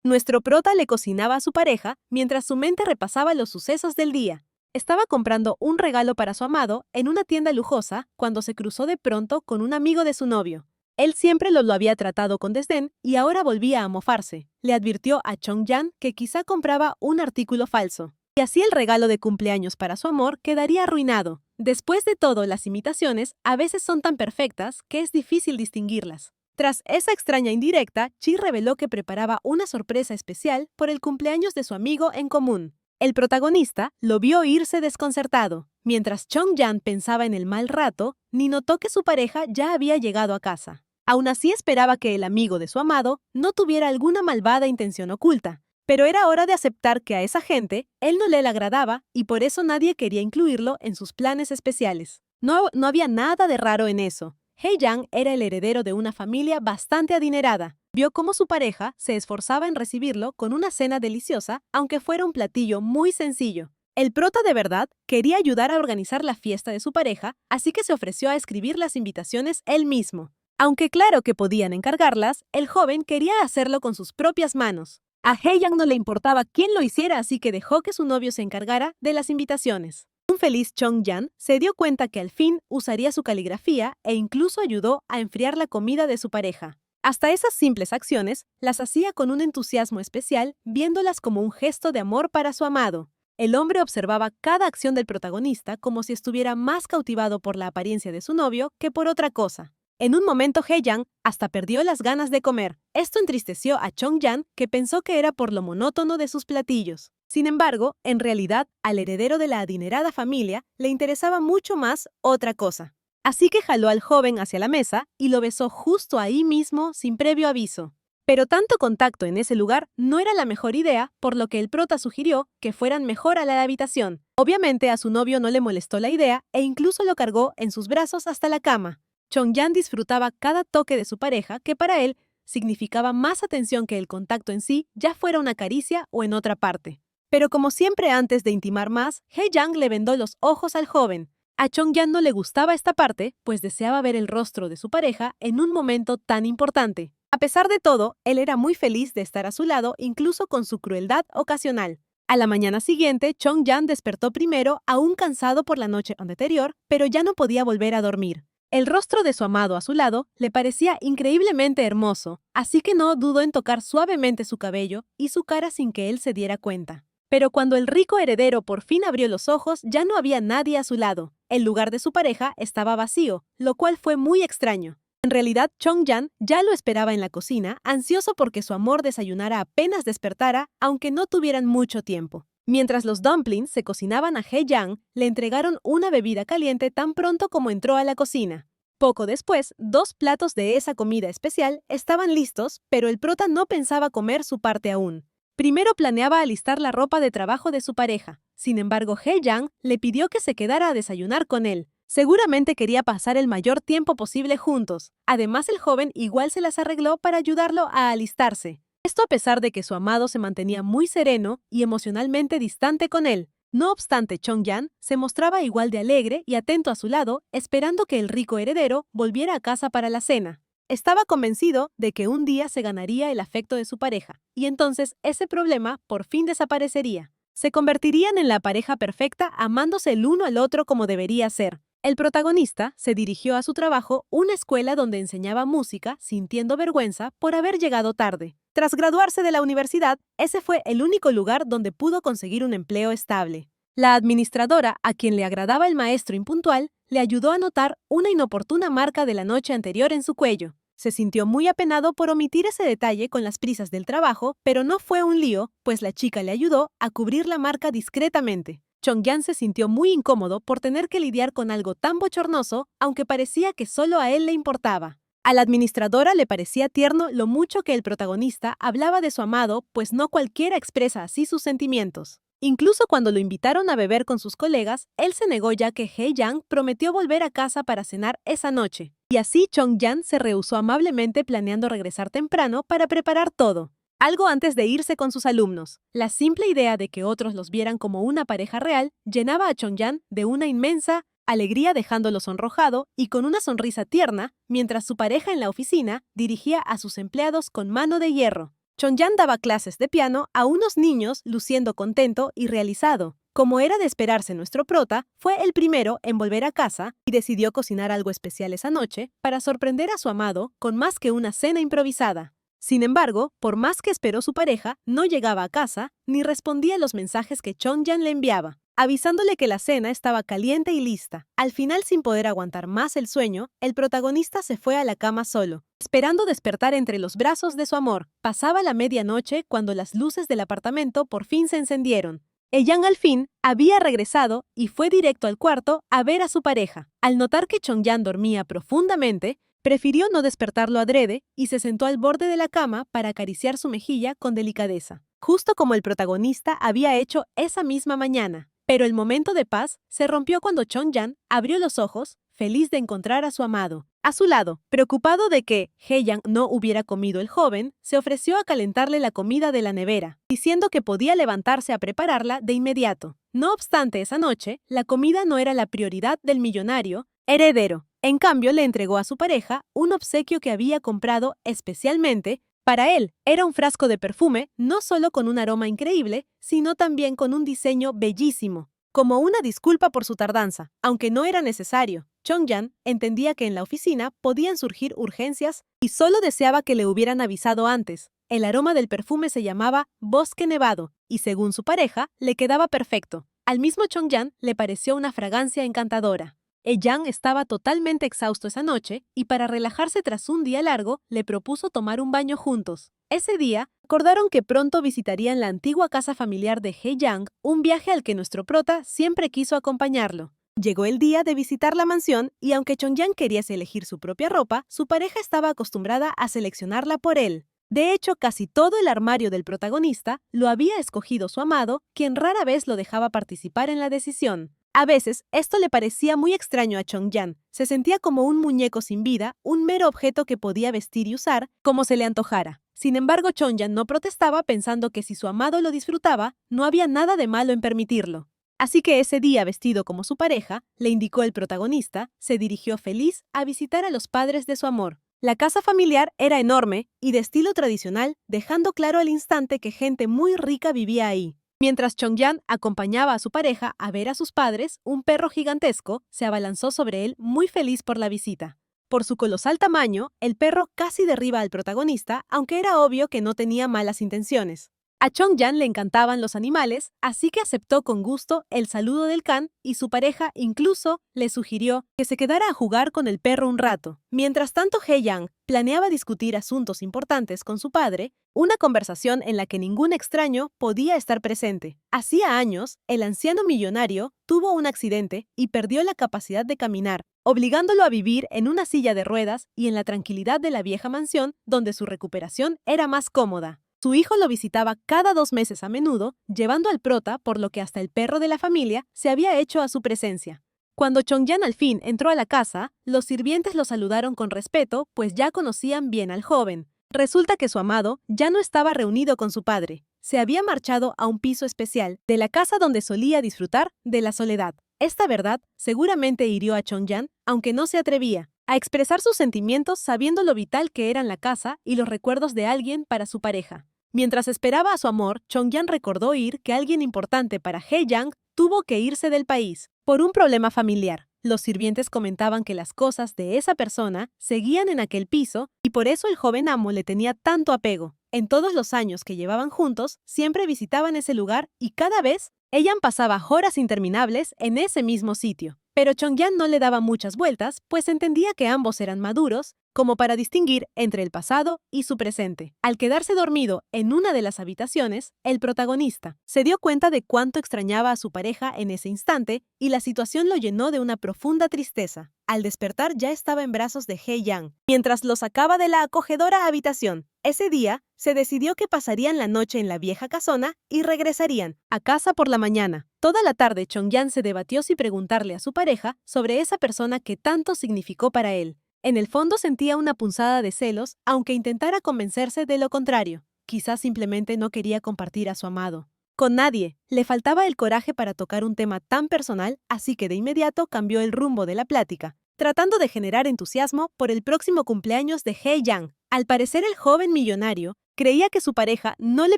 Nuestro prota le cocinaba a su pareja mientras su mente repasaba los sucesos del día. Estaba comprando un regalo para su amado en una tienda lujosa cuando se cruzó de pronto con un amigo de su novio. Él siempre lo había tratado con desdén y ahora volvía a mofarse. Le advirtió a Chong-yan que quizá compraba un artículo falso. Y así el regalo de cumpleaños para su amor quedaría arruinado. Después de todo, las imitaciones a veces son tan perfectas que es difícil distinguirlas. Tras esa extraña indirecta, Chi reveló que preparaba una sorpresa especial por el cumpleaños de su amigo en común. El protagonista lo vio irse desconcertado. Mientras Chong-yan pensaba en el mal rato, ni notó que su pareja ya había llegado a casa. Aún así esperaba que el amigo de su amado no tuviera alguna malvada intención oculta. Pero era hora de aceptar que a esa gente él no le agradaba y por eso nadie quería incluirlo en sus planes especiales. No había nada de raro en eso. Hye-jang era el heredero de una familia bastante adinerada. Vio cómo su pareja se esforzaba en recibirlo con una cena deliciosa, aunque fuera un platillo muy sencillo. El prota de verdad quería ayudar a organizar la fiesta de su pareja, así que se ofreció a escribir las invitaciones él mismo. Aunque claro que podían encargarlas, el joven quería hacerlo con sus propias manos. A Hye-jang no le importaba quién lo hiciera, así que dejó que su novio se encargara de las invitaciones. Un feliz Chong-yan se dio cuenta que al fin usaría su caligrafía e incluso ayudó a enfriar la comida de su pareja. Hasta esas simples acciones las hacía con un entusiasmo especial, viéndolas como un gesto de amor para su amado. El hombre observaba cada acción del protagonista como si estuviera más cautivado por la apariencia de su novio que por otra cosa. En un momento Hye-jang hasta perdió las ganas de comer. Esto entristeció a Chong-yan, que pensó que era por lo monótono de sus platillos. Sin embargo, en realidad, al heredero de la adinerada familia le interesaba mucho más otra cosa. Así que jaló al joven hacia la mesa y lo besó justo ahí mismo sin previo aviso. Pero tanto contacto en ese lugar no era la mejor idea, por lo que el prota sugirió que fueran mejor a la habitación. Obviamente a su novio no le molestó la idea e incluso lo cargó en sus brazos hasta la cama. Chong-yan disfrutaba cada toque de su pareja, que para él significaba más atención que el contacto en sí, ya fuera una caricia o en otra parte. Pero como siempre antes de intimar más, Hye-jang le vendó los ojos al joven. A Chong-yan no le gustaba esta parte, pues deseaba ver el rostro de su pareja en un momento tan importante. A pesar de todo, él era muy feliz de estar a su lado, incluso con su crueldad ocasional. A la mañana siguiente, Chong-yan despertó primero, aún cansado por la noche anterior, pero ya no podía volver a dormir. El rostro de su amado a su lado le parecía increíblemente hermoso, así que no dudó en tocar suavemente su cabello y su cara sin que él se diera cuenta. Pero cuando el rico heredero por fin abrió los ojos, ya no había nadie a su lado. El lugar de su pareja estaba vacío, lo cual fue muy extraño. En realidad, Chong-yan ya lo esperaba en la cocina, ansioso porque su amor desayunara apenas despertara, aunque no tuvieran mucho tiempo. Mientras los dumplings se cocinaban a Hye-jang, le entregaron una bebida caliente tan pronto como entró a la cocina. Poco después, 2 platos de esa comida especial estaban listos, pero el prota no pensaba comer su parte aún. Primero planeaba alistar la ropa de trabajo de su pareja. Sin embargo, Hye-jang le pidió que se quedara a desayunar con él. Seguramente quería pasar el mayor tiempo posible juntos. Además, el joven igual se las arregló para ayudarlo a alistarse. Esto a pesar de que su amado se mantenía muy sereno y emocionalmente distante con él. No obstante, Chong-yan se mostraba igual de alegre y atento a su lado, esperando que el rico heredero volviera a casa para la cena. Estaba convencido de que un día se ganaría el afecto de su pareja, y entonces ese problema por fin desaparecería. Se convertirían en la pareja perfecta, amándose el uno al otro como debería ser. El protagonista se dirigió a su trabajo, una escuela donde enseñaba música, sintiendo vergüenza por haber llegado tarde. Tras graduarse de la universidad, ese fue el único lugar donde pudo conseguir un empleo estable. La administradora, a quien le agradaba el maestro impuntual, le ayudó a notar una inoportuna marca de la noche anterior en su cuello. Se sintió muy apenado por omitir ese detalle con las prisas del trabajo, pero no fue un lío, pues la chica le ayudó a cubrir la marca discretamente. Chong-yan se sintió muy incómodo por tener que lidiar con algo tan bochornoso, aunque parecía que solo a él le importaba. A la administradora le parecía tierno lo mucho que el protagonista hablaba de su amado, pues no cualquiera expresa así sus sentimientos. Incluso cuando lo invitaron a beber con sus colegas, él se negó ya que Hye-jang prometió volver a casa para cenar esa noche. Y así Chong-yan se rehusó amablemente, planeando regresar temprano para preparar todo. Algo antes de irse con sus alumnos. La simple idea de que otros los vieran como una pareja real llenaba a Chong-yan de una inmensa alegría, dejándolo sonrojado y con una sonrisa tierna, mientras su pareja en la oficina dirigía a sus empleados con mano de hierro. Chongyang daba clases de piano a unos niños luciendo contento y realizado. Como era de esperarse, nuestro prota fue el primero en volver a casa y decidió cocinar algo especial esa noche para sorprender a su amado con más que una cena improvisada. Sin embargo, por más que esperó, su pareja no llegaba a casa ni respondía a los mensajes que Chongyang le enviaba, avisándole que la cena estaba caliente y lista. Al final, sin poder aguantar más el sueño, el protagonista se fue a la cama solo, esperando despertar entre los brazos de su amor. Pasaba la medianoche cuando las luces del apartamento por fin se encendieron. Yang al fin había regresado y fue directo al cuarto a ver a su pareja. Al notar que Chongyang dormía profundamente, prefirió no despertarlo adrede y se sentó al borde de la cama para acariciar su mejilla con delicadeza, justo como el protagonista había hecho esa misma mañana. Pero el momento de paz se rompió cuando Chongyang abrió los ojos, feliz de encontrar a su amado. A su lado, preocupado de que Yang no hubiera comido, el joven se ofreció a calentarle la comida de la nevera, diciendo que podía levantarse a prepararla de inmediato. No obstante, esa noche, la comida no era la prioridad del millonario heredero. En cambio, le entregó a su pareja un obsequio que había comprado especialmente para él. Era un frasco de perfume, no solo con un aroma increíble, sino también con un diseño bellísimo. Como una disculpa por su tardanza, aunque no era necesario, Chongyang entendía que en la oficina podían surgir urgencias y solo deseaba que le hubieran avisado antes. El aroma del perfume se llamaba Bosque Nevado y, según su pareja, le quedaba perfecto. Al mismo Chongyang le pareció una fragancia encantadora. Yang estaba totalmente exhausto esa noche y, para relajarse tras un día largo, le propuso tomar un baño juntos. Ese día, acordaron que pronto visitarían la antigua casa familiar de Yang, un viaje al que nuestro prota siempre quiso acompañarlo. Llegó el día de visitar la mansión y, aunque Chongyang quería elegir su propia ropa, su pareja estaba acostumbrada a seleccionarla por él. De hecho, casi todo el armario del protagonista lo había escogido su amado, quien rara vez lo dejaba participar en la decisión. A veces, esto le parecía muy extraño a Chongyang. Se sentía como un muñeco sin vida, un mero objeto que podía vestir y usar como se le antojara. Sin embargo, Chongyang no protestaba, pensando que si su amado lo disfrutaba, no había nada de malo en permitirlo. Así que ese día, vestido como su pareja, le indicó el protagonista, se dirigió feliz a visitar a los padres de su amor. La casa familiar era enorme y de estilo tradicional, dejando claro al instante que gente muy rica vivía ahí. Mientras Chongyang acompañaba a su pareja a ver a sus padres, un perro gigantesco se abalanzó sobre él, muy feliz por la visita. Por su colosal tamaño, el perro casi derriba al protagonista, aunque era obvio que no tenía malas intenciones. A Chongyang le encantaban los animales, así que aceptó con gusto el saludo del can y su pareja incluso le sugirió que se quedara a jugar con el perro un rato. Mientras tanto, Yang planeaba discutir asuntos importantes con su padre, una conversación en la que ningún extraño podía estar presente. Hacía años, el anciano millonario tuvo un accidente y perdió la capacidad de caminar, obligándolo a vivir en una silla de ruedas y en la tranquilidad de la vieja mansión, donde su recuperación era más cómoda. Su hijo lo visitaba cada 2 meses a menudo, llevando al prota, por lo que hasta el perro de la familia se había hecho a su presencia. Cuando Chongyang al fin entró a la casa, los sirvientes lo saludaron con respeto, pues ya conocían bien al joven. Resulta que su amado ya no estaba reunido con su padre. Se había marchado a un piso especial de la casa donde solía disfrutar de la soledad. Esta verdad seguramente hirió a Chongyang, aunque no se atrevía a expresar sus sentimientos, sabiendo lo vital que eran la casa y los recuerdos de alguien para su pareja. Mientras esperaba a su amor, Chongyang recordó oír que alguien importante para Yang tuvo que irse del país por un problema familiar. Los sirvientes comentaban que las cosas de esa persona seguían en aquel piso y por eso el joven amo le tenía tanto apego. En todos los años que llevaban juntos, siempre visitaban ese lugar y cada vez Yang pasaba horas interminables en ese mismo sitio. Pero Chongyang no le daba muchas vueltas, pues entendía que ambos eran maduros como para distinguir entre el pasado y su presente. Al quedarse dormido en una de las habitaciones, el protagonista se dio cuenta de cuánto extrañaba a su pareja en ese instante y la situación lo llenó de una profunda tristeza. Al despertar ya estaba en brazos de Yang, mientras lo sacaba de la acogedora habitación. Ese día, se decidió que pasarían la noche en la vieja casona y regresarían a casa por la mañana. Toda la tarde, Chongyang se debatió si preguntarle a su pareja sobre esa persona que tanto significó para él. En el fondo sentía una punzada de celos, aunque intentara convencerse de lo contrario. Quizás simplemente no quería compartir a su amado con nadie. Le faltaba el coraje para tocar un tema tan personal, así que de inmediato cambió el rumbo de la plática, tratando de generar entusiasmo por el próximo cumpleaños de Yang. Al parecer, el joven millonario Creía que su pareja no le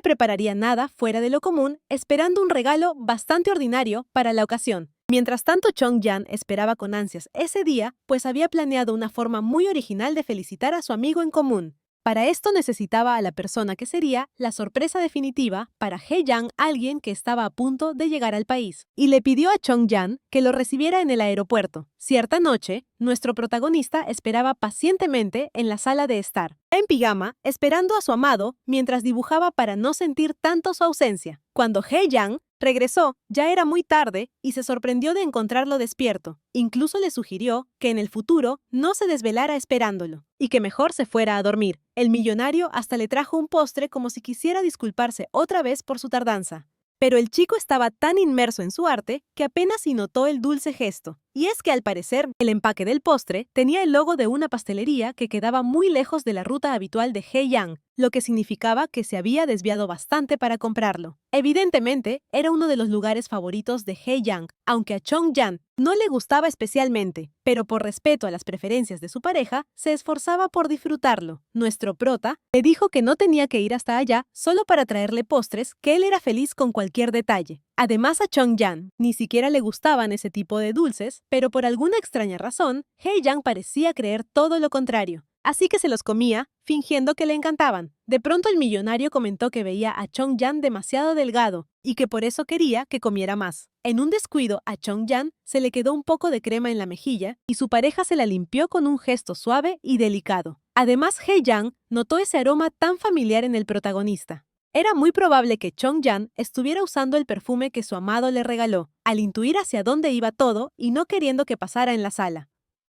prepararía nada fuera de lo común, esperando un regalo bastante ordinario para la ocasión. Mientras tanto, Chong-jan esperaba con ansias ese día, pues había planeado una forma muy original de felicitar a su amigo en común. Para esto necesitaba a la persona que sería la sorpresa definitiva para Hye-jang, alguien que estaba a punto de llegar al país, y le pidió a Chong-jan que lo recibiera en el aeropuerto. Cierta noche, nuestro protagonista esperaba pacientemente en la sala de estar, en pijama, esperando a su amado mientras dibujaba para no sentir tanto su ausencia. Cuando Hye-jang regresó, ya era muy tarde y se sorprendió de encontrarlo despierto. Incluso le sugirió que en el futuro no se desvelara esperándolo y que mejor se fuera a dormir. El millonario hasta le trajo un postre como si quisiera disculparse otra vez por su tardanza. Pero el chico estaba tan inmerso en su arte que apenas si notó el dulce gesto. Y es que al parecer, el empaque del postre tenía el logo de una pastelería que quedaba muy lejos de la ruta habitual de Hye-jang, lo que significaba que se había desviado bastante para comprarlo. Evidentemente, era uno de los lugares favoritos de Hye-jang, aunque a Chong-jan no le gustaba especialmente, pero por respeto a las preferencias de su pareja, se esforzaba por disfrutarlo. Nuestro prota le dijo que no tenía que ir hasta allá solo para traerle postres, que él era feliz con cualquier detalle. Además, a Chong-jan ni siquiera le gustaban ese tipo de dulces, pero por alguna extraña razón, Hye-jang parecía creer todo lo contrario. Así que se los comía, fingiendo que le encantaban. De pronto el millonario comentó que veía a Chong-jan demasiado delgado y que por eso quería que comiera más. En un descuido, a Chong-jan se le quedó un poco de crema en la mejilla y su pareja se la limpió con un gesto suave y delicado. Además, Hye-jang notó ese aroma tan familiar en el protagonista. Era muy probable que Chong-jan estuviera usando el perfume que su amado le regaló, al intuir hacia dónde iba todo y no queriendo que pasara en la sala.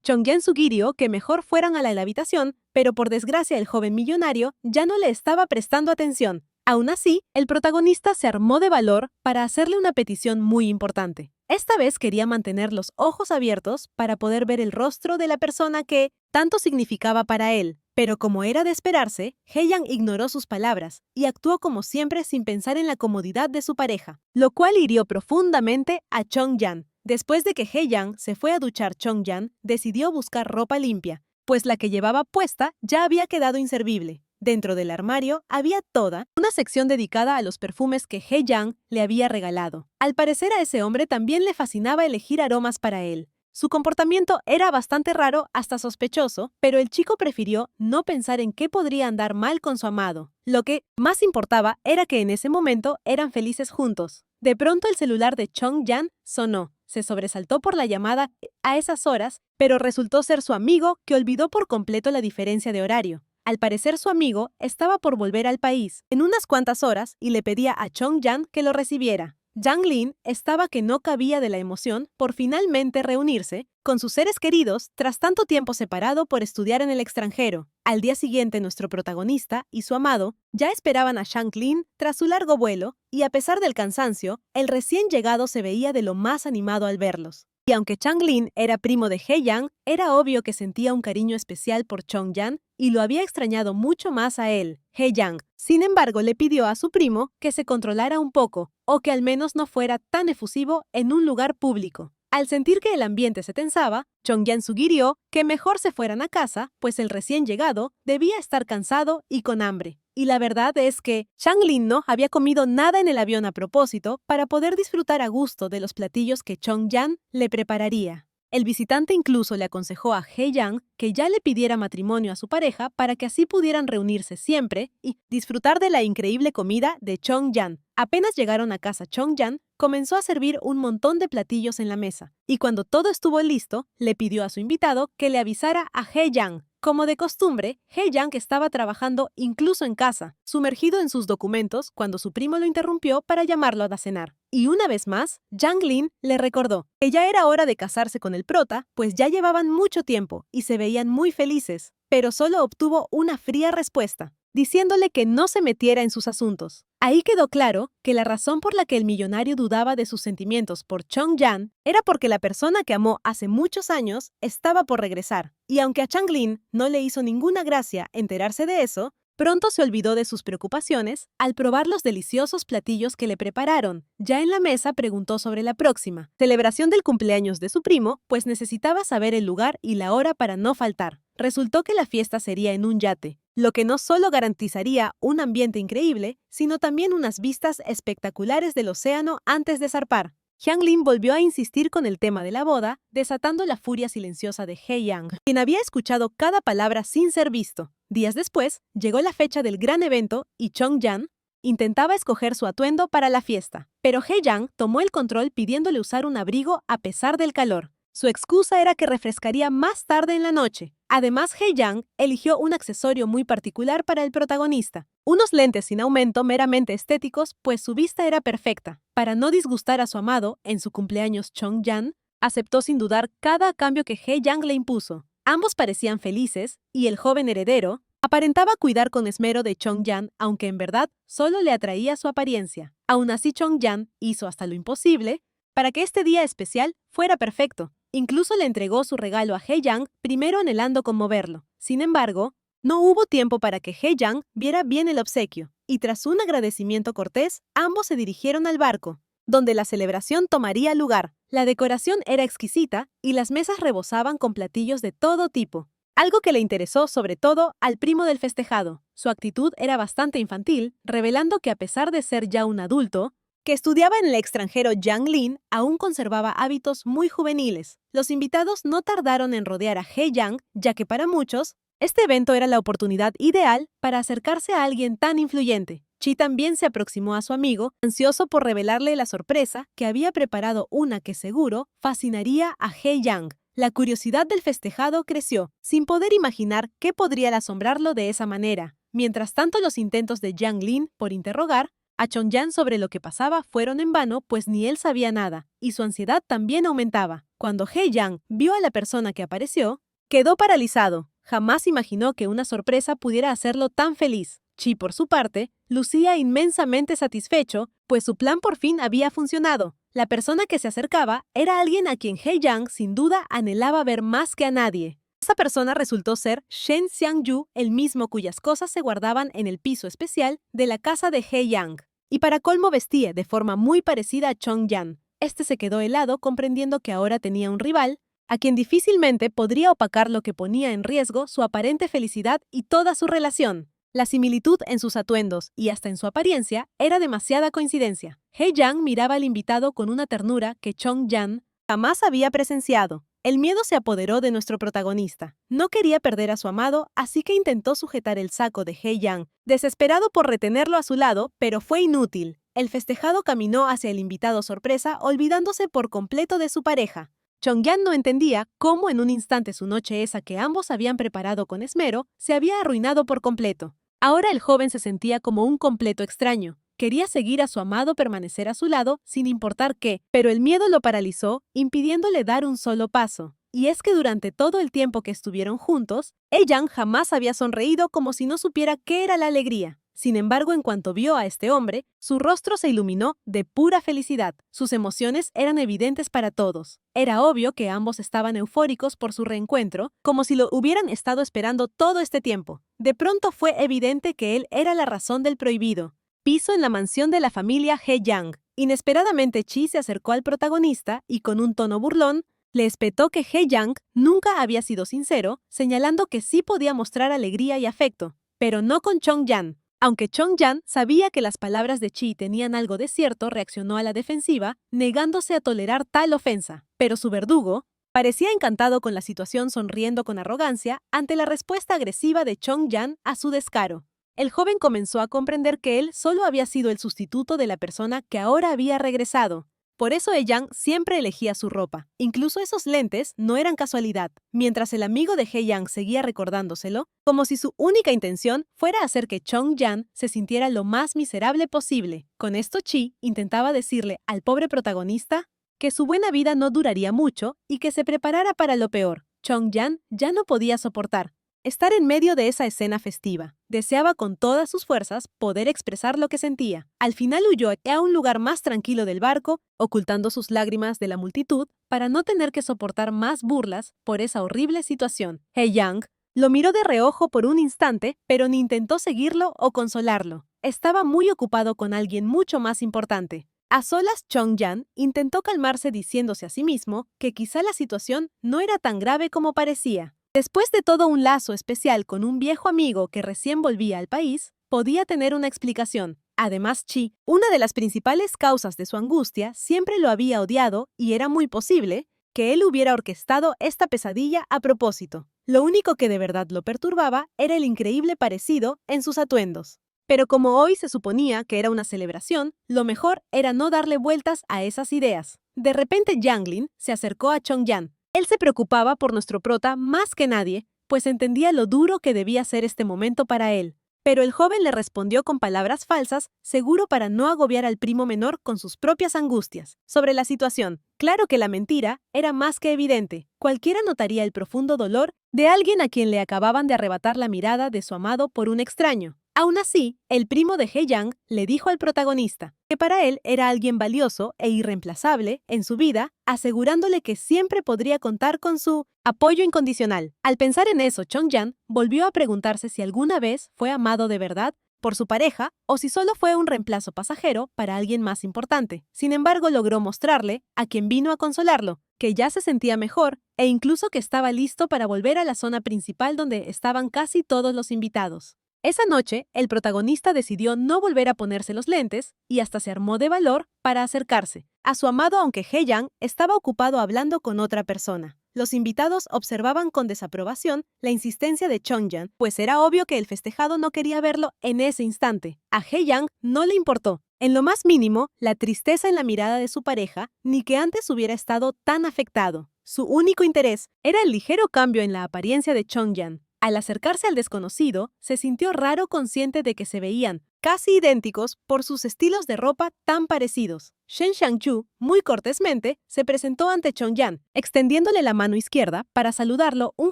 Chong-jan sugirió que mejor fueran a la habitación, pero por desgracia el joven millonario ya no le estaba prestando atención. Aún así, el protagonista se armó de valor para hacerle una petición muy importante. Esta vez quería mantener los ojos abiertos para poder ver el rostro de la persona que tanto significaba para él. Pero como era de esperarse, Hye-jang ignoró sus palabras y actuó como siempre sin pensar en la comodidad de su pareja, lo cual hirió profundamente a Chong-jan. Después de que Hye-jang se fue a duchar, Chong-jan decidió buscar ropa limpia, pues la que llevaba puesta ya había quedado inservible. Dentro del armario había toda una sección dedicada a los perfumes que Hye-jang le había regalado. Al parecer a ese hombre también le fascinaba elegir aromas para él. Su comportamiento era bastante raro, hasta sospechoso, pero el chico prefirió no pensar en qué podría andar mal con su amado. Lo que más importaba era que en ese momento eran felices juntos. De pronto el celular de Chong-jan sonó. Se sobresaltó por la llamada a esas horas, pero resultó ser su amigo, que olvidó por completo la diferencia de horario. Al parecer su amigo estaba por volver al país en unas cuantas horas y le pedía a Chong-jan que lo recibiera. Jang Lin estaba que no cabía de la emoción por finalmente reunirse con sus seres queridos tras tanto tiempo separado por estudiar en el extranjero. Al día siguiente, nuestro protagonista y su amado ya esperaban a Jang Lin tras su largo vuelo y a pesar del cansancio, el recién llegado se veía de lo más animado al verlos. Y aunque Chang Lin era primo de Hye-jang, era obvio que sentía un cariño especial por Chong-jan y lo había extrañado mucho más a él, Hye-jang. Sin embargo, le pidió a su primo que se controlara un poco, o que al menos no fuera tan efusivo en un lugar público. Al sentir que el ambiente se tensaba, Chong-jan sugirió que mejor se fueran a casa, pues el recién llegado debía estar cansado y con hambre. Y la verdad es que Chang Lin no había comido nada en el avión a propósito para poder disfrutar a gusto de los platillos que Chong-jan le prepararía. El visitante incluso le aconsejó a Hye-jang que ya le pidiera matrimonio a su pareja para que así pudieran reunirse siempre y disfrutar de la increíble comida de Chong-jan. Apenas llegaron a casa, Chong-jan comenzó a servir un montón de platillos en la mesa, y cuando todo estuvo listo, le pidió a su invitado que le avisara a Hye-jang. Como de costumbre, Hye-jang estaba trabajando incluso en casa, sumergido en sus documentos cuando su primo lo interrumpió para llamarlo a cenar. Y una vez más, Jang Lin le recordó que ya era hora de casarse con el prota, pues ya llevaban mucho tiempo y se veían muy felices, pero solo obtuvo una fría respuesta, diciéndole que no se metiera en sus asuntos. Ahí quedó claro que la razón por la que el millonario dudaba de sus sentimientos por Chong-jan era porque la persona que amó hace muchos años estaba por regresar. Y aunque a Chang Lin no le hizo ninguna gracia enterarse de eso, pronto se olvidó de sus preocupaciones al probar los deliciosos platillos que le prepararon. Ya en la mesa preguntó sobre la próxima celebración del cumpleaños de su primo, pues necesitaba saber el lugar y la hora para no faltar. Resultó que la fiesta sería en un yate, lo que no solo garantizaría un ambiente increíble, sino también unas vistas espectaculares del océano antes de zarpar. Hyang Lin volvió a insistir con el tema de la boda, desatando la furia silenciosa de He Yang, quien había escuchado cada palabra sin ser visto. Días después, llegó la fecha del gran evento y Chong Yan intentaba escoger su atuendo para la fiesta. Pero He Yang tomó el control pidiéndole usar un abrigo a pesar del calor. Su excusa era que refrescaría más tarde en la noche. Además, He Yang eligió un accesorio muy particular para el protagonista. Unos lentes sin aumento meramente estéticos, pues su vista era perfecta. Para no disgustar a su amado, en su cumpleaños Chong Yan aceptó sin dudar cada cambio que He Yang le impuso. Ambos parecían felices, y el joven heredero aparentaba cuidar con esmero de Chong Yan, aunque en verdad solo le atraía su apariencia. Aún así, Chong Yan hizo hasta lo imposible para que este día especial fuera perfecto. Incluso le entregó su regalo a He Yang, primero anhelando conmoverlo. Sin embargo, no hubo tiempo para que He Yang viera bien el obsequio, y tras un agradecimiento cortés, ambos se dirigieron al barco, donde la celebración tomaría lugar. La decoración era exquisita y las mesas rebosaban con platillos de todo tipo, algo que le interesó sobre todo al primo del festejado. Su actitud era bastante infantil, revelando que a pesar de ser ya un adulto, que estudiaba en el extranjero, Yang Lin aún conservaba hábitos muy juveniles. Los invitados no tardaron en rodear a He Yang, ya que para muchos, este evento era la oportunidad ideal para acercarse a alguien tan influyente. Chi también se aproximó a su amigo, ansioso por revelarle la sorpresa que había preparado, una que seguro fascinaría a He Yang. La curiosidad del festejado creció, sin poder imaginar qué podría asombrarlo de esa manera. Mientras tanto, los intentos de Yang Lin por interrogar a Chong Yan sobre lo que pasaba fueron en vano, pues ni él sabía nada, y su ansiedad también aumentaba. Cuando He Yang vio a la persona que apareció, quedó paralizado. Jamás imaginó que una sorpresa pudiera hacerlo tan feliz. Chi, por su parte, lucía inmensamente satisfecho, pues su plan por fin había funcionado. La persona que se acercaba era alguien a quien He Yang sin duda anhelaba ver más que a nadie. Esa persona resultó ser Shen Xiangyu, el mismo cuyas cosas se guardaban en el piso especial de la casa de He Yang. Y para colmo vestía de forma muy parecida a Chong Yan. Este se quedó helado comprendiendo que ahora tenía un rival, a quien difícilmente podría opacar lo que ponía en riesgo su aparente felicidad y toda su relación. La similitud en sus atuendos y hasta en su apariencia era demasiada coincidencia. He Yang miraba al invitado con una ternura que Chong Yan jamás había presenciado. El miedo se apoderó de nuestro protagonista. No quería perder a su amado, así que intentó sujetar el saco de He Yang, desesperado por retenerlo a su lado, pero fue inútil. El festejado caminó hacia el invitado sorpresa, olvidándose por completo de su pareja. Chong Yan no entendía cómo en un instante su noche esa que ambos habían preparado con esmero se había arruinado por completo. Ahora el joven se sentía como un completo extraño. Quería seguir a su amado, permanecer a su lado, sin importar qué, pero el miedo lo paralizó, impidiéndole dar un solo paso. Y es que durante todo el tiempo que estuvieron juntos, He Yang jamás había sonreído como si no supiera qué era la alegría. Sin embargo, en cuanto vio a este hombre, su rostro se iluminó de pura felicidad. Sus emociones eran evidentes para todos. Era obvio que ambos estaban eufóricos por su reencuentro, como si lo hubieran estado esperando todo este tiempo. De pronto fue evidente que él era la razón del prohibido. Piso en la mansión de la familia He Yang. Inesperadamente Chi se acercó al protagonista y con un tono burlón, le espetó que He Yang nunca había sido sincero, señalando que sí podía mostrar alegría y afecto, pero no con Chong Yan. Aunque Chong Yan sabía que las palabras de Chi tenían algo de cierto, reaccionó a la defensiva, negándose a tolerar tal ofensa. Pero su verdugo parecía encantado con la situación, sonriendo con arrogancia ante la respuesta agresiva de Chong Yan a su descaro. El joven comenzó a comprender que él solo había sido el sustituto de la persona que ahora había regresado. Por eso He Yang siempre elegía su ropa. Incluso esos lentes no eran casualidad. Mientras el amigo de He Yang seguía recordándoselo, como si su única intención fuera hacer que Chong Yan se sintiera lo más miserable posible. Con esto Chi intentaba decirle al pobre protagonista que su buena vida no duraría mucho y que se preparara para lo peor. Chong Yan ya no podía soportar estar en medio de esa escena festiva. Deseaba con todas sus fuerzas poder expresar lo que sentía. Al final huyó a un lugar más tranquilo del barco, ocultando sus lágrimas de la multitud para no tener que soportar más burlas por esa horrible situación. He Yang lo miró de reojo por un instante, pero ni intentó seguirlo o consolarlo. Estaba muy ocupado con alguien mucho más importante. A solas, Chong Yan intentó calmarse diciéndose a sí mismo que quizá la situación no era tan grave como parecía. Después de todo un lazo especial con un viejo amigo que recién volvía al país, podía tener una explicación. Además, Chi, una de las principales causas de su angustia, siempre lo había odiado y era muy posible que él hubiera orquestado esta pesadilla a propósito. Lo único que de verdad lo perturbaba era el increíble parecido en sus atuendos. Pero como hoy se suponía que era una celebración, lo mejor era no darle vueltas a esas ideas. De repente Yang Lin se acercó a Chongyan. Él se preocupaba por nuestro prota más que nadie, pues entendía lo duro que debía ser este momento para él. Pero el joven le respondió con palabras falsas, seguro para no agobiar al primo menor con sus propias angustias. Sobre la situación, claro que la mentira era más que evidente. Cualquiera notaría el profundo dolor de alguien a quien le acababan de arrebatar la mirada de su amado por un extraño. Aún así, el primo de He Yang le dijo al protagonista que para él era alguien valioso e irreemplazable en su vida, asegurándole que siempre podría contar con su apoyo incondicional. Al pensar en eso, Chongyan volvió a preguntarse si alguna vez fue amado de verdad por su pareja o si solo fue un reemplazo pasajero para alguien más importante. Sin embargo, logró mostrarle, a quien vino a consolarlo, que ya se sentía mejor e incluso que estaba listo para volver a la zona principal donde estaban casi todos los invitados. Esa noche, el protagonista decidió no volver a ponerse los lentes y hasta se armó de valor para acercarse a su amado, aunque He Yang estaba ocupado hablando con otra persona. Los invitados observaban con desaprobación la insistencia de Chongyan, pues era obvio que el festejado no quería verlo en ese instante. A He Yang no le importó, en lo más mínimo, la tristeza en la mirada de su pareja, ni que antes hubiera estado tan afectado. Su único interés era el ligero cambio en la apariencia de Chongyan. Al acercarse al desconocido, se sintió raro consciente de que se veían casi idénticos por sus estilos de ropa tan parecidos. Shen Xiangju, muy cortésmente, se presentó ante Chongyan, extendiéndole la mano izquierda para saludarlo, un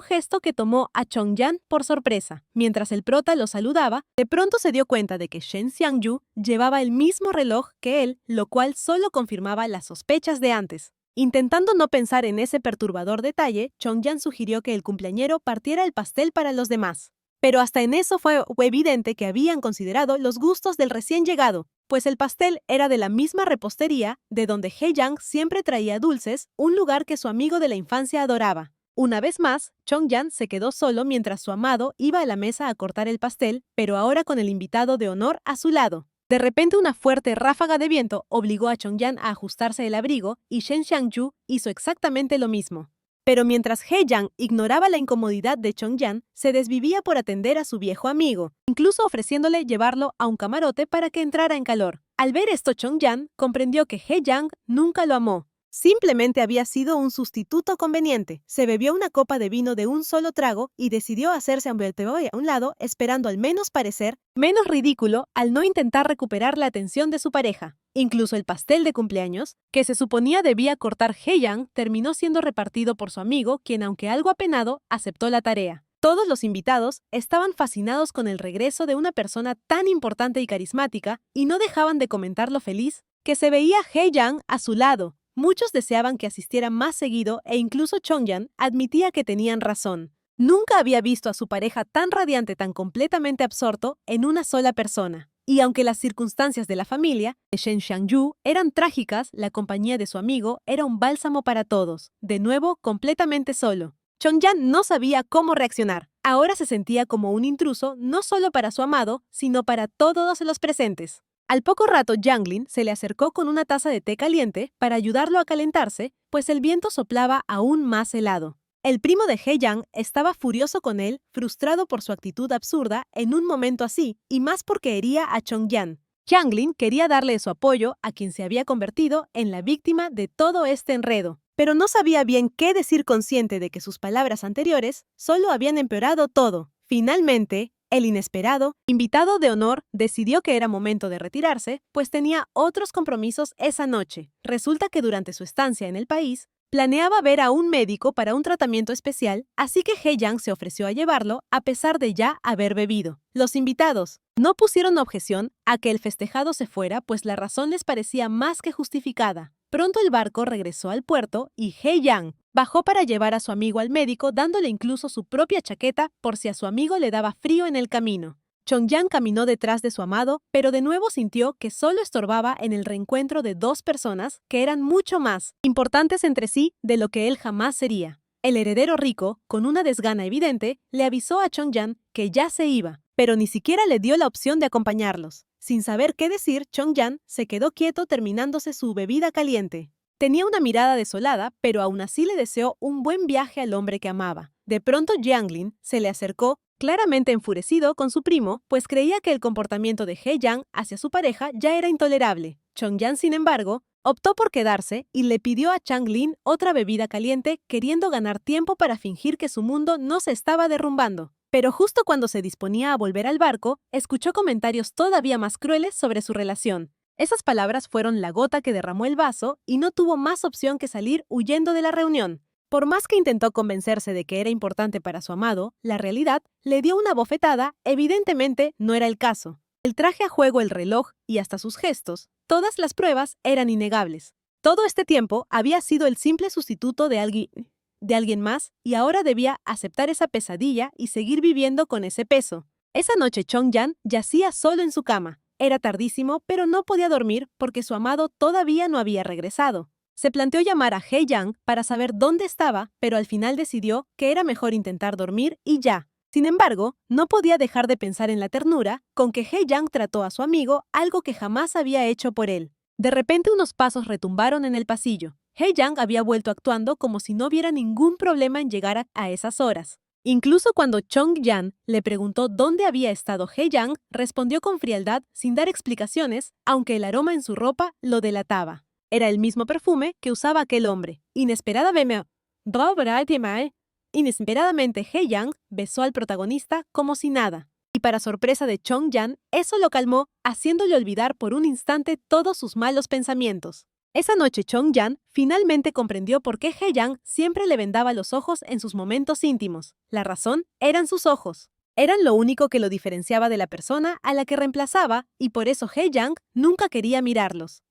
gesto que tomó a Chongyan por sorpresa. Mientras el prota lo saludaba, de pronto se dio cuenta de que Shen Xiangju llevaba el mismo reloj que él, lo cual solo confirmaba las sospechas de antes. Intentando no pensar en ese perturbador detalle, Chongyan sugirió que el cumpleañero partiera el pastel para los demás. Pero hasta en eso fue evidente que habían considerado los gustos del recién llegado, pues el pastel era de la misma repostería de donde He Yang siempre traía dulces, un lugar que su amigo de la infancia adoraba. Una vez más, Chongyan se quedó solo mientras su amado iba a la mesa a cortar el pastel, pero ahora con el invitado de honor a su lado. De repente una fuerte ráfaga de viento obligó a Chongyan a ajustarse el abrigo y Shen Xiangju hizo exactamente lo mismo. Pero mientras He Yang ignoraba la incomodidad de Chongyan, se desvivía por atender a su viejo amigo, incluso ofreciéndole llevarlo a un camarote para que entrara en calor. Al ver esto, Chongyan comprendió que He Yang nunca lo amó. Simplemente había sido un sustituto conveniente. Se bebió una copa de vino de un solo trago y decidió hacerse un verteboy a un lado, esperando al menos parecer menos ridículo al no intentar recuperar la atención de su pareja. Incluso el pastel de cumpleaños, que se suponía debía cortar He Yang, terminó siendo repartido por su amigo, quien, aunque algo apenado, aceptó la tarea. Todos los invitados estaban fascinados con el regreso de una persona tan importante y carismática y no dejaban de comentar lo feliz que se veía He Yang a su lado. Muchos deseaban que asistiera más seguido e incluso Chongyan admitía que tenían razón. Nunca había visto a su pareja tan radiante, tan completamente absorto en una sola persona. Y aunque las circunstancias de la familia de Shen Xiangju eran trágicas, la compañía de su amigo era un bálsamo para todos. De nuevo, completamente solo. Chongyan no sabía cómo reaccionar. Ahora se sentía como un intruso no solo para su amado, sino para todos los presentes. Al poco rato, Yang Lin se le acercó con una taza de té caliente para ayudarlo a calentarse, pues el viento soplaba aún más helado. El primo de He Yang estaba furioso con él, frustrado por su actitud absurda en un momento así, y más porque hería a Chongyan. Yang Lin quería darle su apoyo a quien se había convertido en la víctima de todo este enredo, pero no sabía bien qué decir, consciente de que sus palabras anteriores solo habían empeorado todo. Finalmente, el inesperado invitado de honor decidió que era momento de retirarse, pues tenía otros compromisos esa noche. Resulta que durante su estancia en el país, planeaba ver a un médico para un tratamiento especial, así que He Yang se ofreció a llevarlo a pesar de ya haber bebido. Los invitados no pusieron objeción a que el festejado se fuera, pues la razón les parecía más que justificada. Pronto el barco regresó al puerto y He Yang bajó para llevar a su amigo al médico, dándole incluso su propia chaqueta por si a su amigo le daba frío en el camino. Chongyan caminó detrás de su amado, pero de nuevo sintió que solo estorbaba en el reencuentro de dos personas que eran mucho más importantes entre sí de lo que él jamás sería. El heredero rico, con una desgana evidente, le avisó a Chongyan que ya se iba, pero ni siquiera le dio la opción de acompañarlos. Sin saber qué decir, Chongyan se quedó quieto terminándose su bebida caliente. Tenía una mirada desolada, pero aún así le deseó un buen viaje al hombre que amaba. De pronto Jianglin se le acercó, claramente enfurecido con su primo, pues creía que el comportamiento de He Yang hacia su pareja ya era intolerable. Chongyan, sin embargo, optó por quedarse y le pidió a Changlin otra bebida caliente, queriendo ganar tiempo para fingir que su mundo no se estaba derrumbando. Pero justo cuando se disponía a volver al barco, escuchó comentarios todavía más crueles sobre su relación. Esas palabras fueron la gota que derramó el vaso y no tuvo más opción que salir huyendo de la reunión. Por más que intentó convencerse de que era importante para su amado, la realidad le dio una bofetada, evidentemente no era el caso. El traje a juego, el reloj y hasta sus gestos, todas las pruebas eran innegables. Todo este tiempo había sido el simple sustituto de alguien más y ahora debía aceptar esa pesadilla y seguir viviendo con ese peso. Esa noche Chongyan yacía solo en su cama. Era tardísimo, pero no podía dormir porque su amado todavía no había regresado. Se planteó llamar a He Yang para saber dónde estaba, pero al final decidió que era mejor intentar dormir y ya. Sin embargo, no podía dejar de pensar en la ternura con que He Yang trató a su amigo, algo que jamás había hecho por él. De repente unos pasos retumbaron en el pasillo. He Yang había vuelto actuando como si no hubiera ningún problema en llegar a esas horas. Incluso cuando Chongyan le preguntó dónde había estado He Yang, respondió con frialdad sin dar explicaciones, aunque el aroma en su ropa lo delataba. Era el mismo perfume que usaba aquel hombre. Inesperadamente, He Yang besó al protagonista como si nada. Y para sorpresa de Chongyan, eso lo calmó, haciéndole olvidar por un instante todos sus malos pensamientos. Esa noche Chongyan finalmente comprendió por qué He Yang siempre le vendaba los ojos en sus momentos íntimos. La razón eran sus ojos. Eran lo único que lo diferenciaba de la persona a la que reemplazaba y por eso He Yang nunca quería mirarlos.